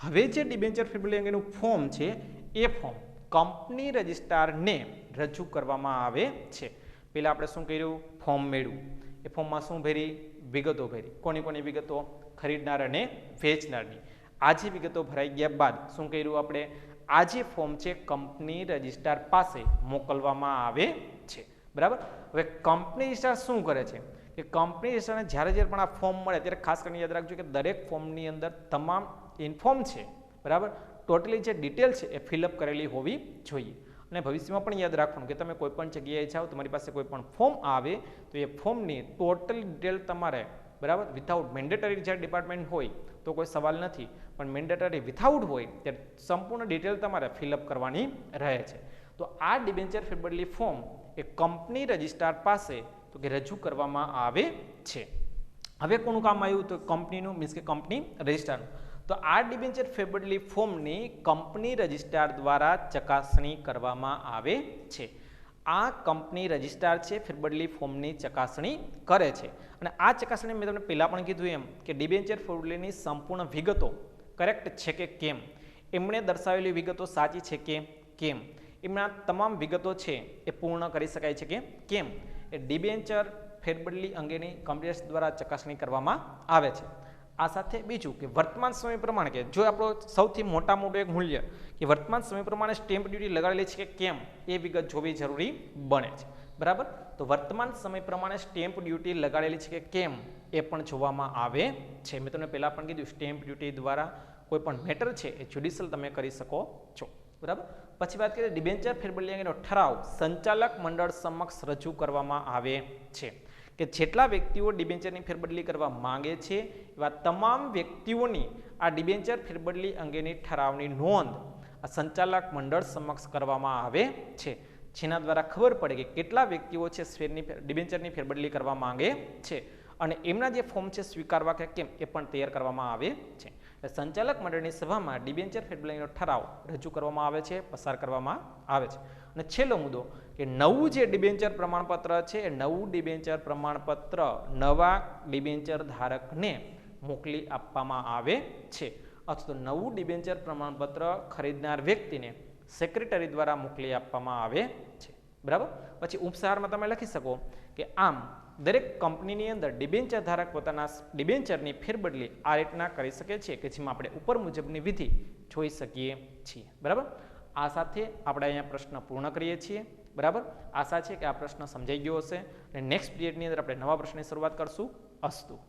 હવે જે ડિબેન્ચર ફેરબદલી અંગેનું ફોર્મ છે એ ફોર્મ કંપની રજિસ્ટ્રારને રજૂ કરવામાં આવે છે. પહેલાં આપણે શું કર્યું, ફોર્મ મેળવ્યું. એ ફોર્મમાં શું ભરી, વિગતો ભરી. કોની વિગતો, ખરીદનાર અને વેચનારની. આ જે વિગતો ભરાઈ ગયા બાદ શું કર્યું આપણે, આ જે ફોર્મ છે કંપની રજિસ્ટ્રાર પાસે મોકલવામાં આવે છે, બરાબર. હવે કંપની રજિસ્ટ્રાર શું કરે છે કે કંપની રજિસ્ટ્રારને જ્યારે પણ આ ફોર્મ મળે ત્યારે ખાસ કરીને યાદ રાખજો કે દરેક ફોર્મની અંદર તમામ ઇન્ફોર્મ છે, બરાબર, ટોટલી જે ડિટેલ છે એ ફિલઅપ કરેલી હોવી જોઈએ. અને ભવિષ્યમાં પણ યાદ રાખવાનું કે તમે કોઈ પણ જગ્યાએ જાઓ, તમારી પાસે કોઈ પણ ફોર્મ આવે તો એ ફોર્મની ટોટલ ડિટેલ તમારે, બરાબર, વિથઆઉટ મેન્ડેટરી જ્યારે ડિપાર્ટમેન્ટ હોય તો કોઈ સવાલ નથી, પણ મેન્ડેટરી વિથઆઉટ હોય ત્યારે સંપૂર્ણ ડિટેલ તમારે ફિલઅપ કરવાની રહે છે. તો આ ડિબેન્ચર ફેરબદલી ફોર્મ એ કંપની રજિસ્ટ્રાર પાસે તો કે રજૂ કરવામાં આવે છે. હવે કોનું કામ આવ્યું તો કંપનીનું, મીન્સ કે કંપની રજિસ્ટ્રારનું. તો આ ડિબેન્ચર ફેરબદલી ફોર્મની કંપની રજિસ્ટ્રાર દ્વારા ચકાસણી કરવામાં આવે છે. આ કંપની રજિસ્ટ્રાર છે ફેરબદલી ફોર્મની ચકાસણી કરે છે. અને આ ચકાસણી મેં તમને પહેલાં પણ કીધું એમ કે ડિબેન્ચર ફેરબદલીની સંપૂર્ણ વિગતો કરેક્ટ છે કે કેમ, એમણે દર્શાવેલી વિગતો સાચી છે કે કેમ, એમના તમામ વિગતો છે એ પૂર્ણ કરી શકાય છે કે કેમ, એ ડિબેન્ચર ફેરબદલી અંગેની કંપની દ્વારા ચકાસણી કરવામાં આવે છે. આ સાથે બીજું કે વર્તમાન સમય પ્રમાણે કે જો આપણો સૌથી મોટું એક મૂલ્ય કે વર્તમાન સમય પ્રમાણે સ્ટેમ્પ ડ્યુટી લગાડેલી છે કે કેમ એ વિગત જોવી જરૂરી બને છે, બરાબર. તો વર્તમાન સમય પ્રમાણે સ્ટેમ્પ ડ્યુટી લગાડેલી છે કે કેમ એ પણ જોવામાં આવે છે. મેં તમને પહેલાં પણ કીધું સ્ટેમ્પ ડ્યુટી દ્વારા કોઈ પણ મેટર છે એ જ્યુડિશિયલ તમે કરી શકો છો, બરાબર. પછી વાત કરીએ ડિબેન્ચર ફેરબદલી અંગેનો ઠરાવ સંચાલક મંડળ સમક્ષ રજૂ કરવામાં આવે છે કે જેટલા વ્યક્તિઓ ડિબેન્ચરની ફેરબદલી કરવા માંગે છે એવા તમામ વ્યક્તિઓની આ ડિબેન્ચર ફેરબદલી અંગેની ઠરાવની નોંધ આ સંચાલક મંડળ સમક્ષ કરવામાં આવે છે, જેના દ્વારા ખબર પડે કે કેટલા વ્યક્તિઓ છે શેરની ડિબેન્ચરની ફેરબદલી કરવા માંગે છે અને એમના જે ફોર્મ છે સ્વીકારવા કે કેમ એ પણ તૈયાર કરવામાં આવે છે. સંચાલક મંડળની સભામાં ડિબેન્ચર ફેરબદલીનો ઠરાવ રજૂ કરવામાં આવે છે, પસાર કરવામાં આવે છે. અને છેલ્લો મુદ્દો કે નવું જે ડિબેન્ચર પ્રમાણપત્ર છે એ નવું ડિબેન્ચર પ્રમાણપત્ર નવા ડિબેન્ચર ધારકને મોકલી આપવામાં આવે છે, અથવા તો નવું ડિબેન્ચર પ્રમાણપત્ર ખરીદનાર વ્યક્તિને સેક્રેટરી દ્વારા મોકલી આપવામાં આવે છે, બરાબર. પછી ઉપસારમાં તમે લખી શકો કે આમ દરેક કંપનીની અંદર ડિબેન્ચર ધારક પોતાના ડિબેન્ચરની ફેરબદલી આ રીતના કરી શકે છે કે જેમાં આપણે ઉપર મુજબની વિધિ જોઈ શકીએ છીએ, બરાબર. આ સાથે આપણે અહીંયા પ્રશ્ન પૂર્ણ કરીએ છીએ, બરાબર. આશા છે કે આ પ્રશ્ન સમજાઈ ગયો હશે અને નેક્સ્ટ પીરિયડની અંદર આપણે નવા પ્રશ્નની શરૂઆત કરશું. અસ્તુ.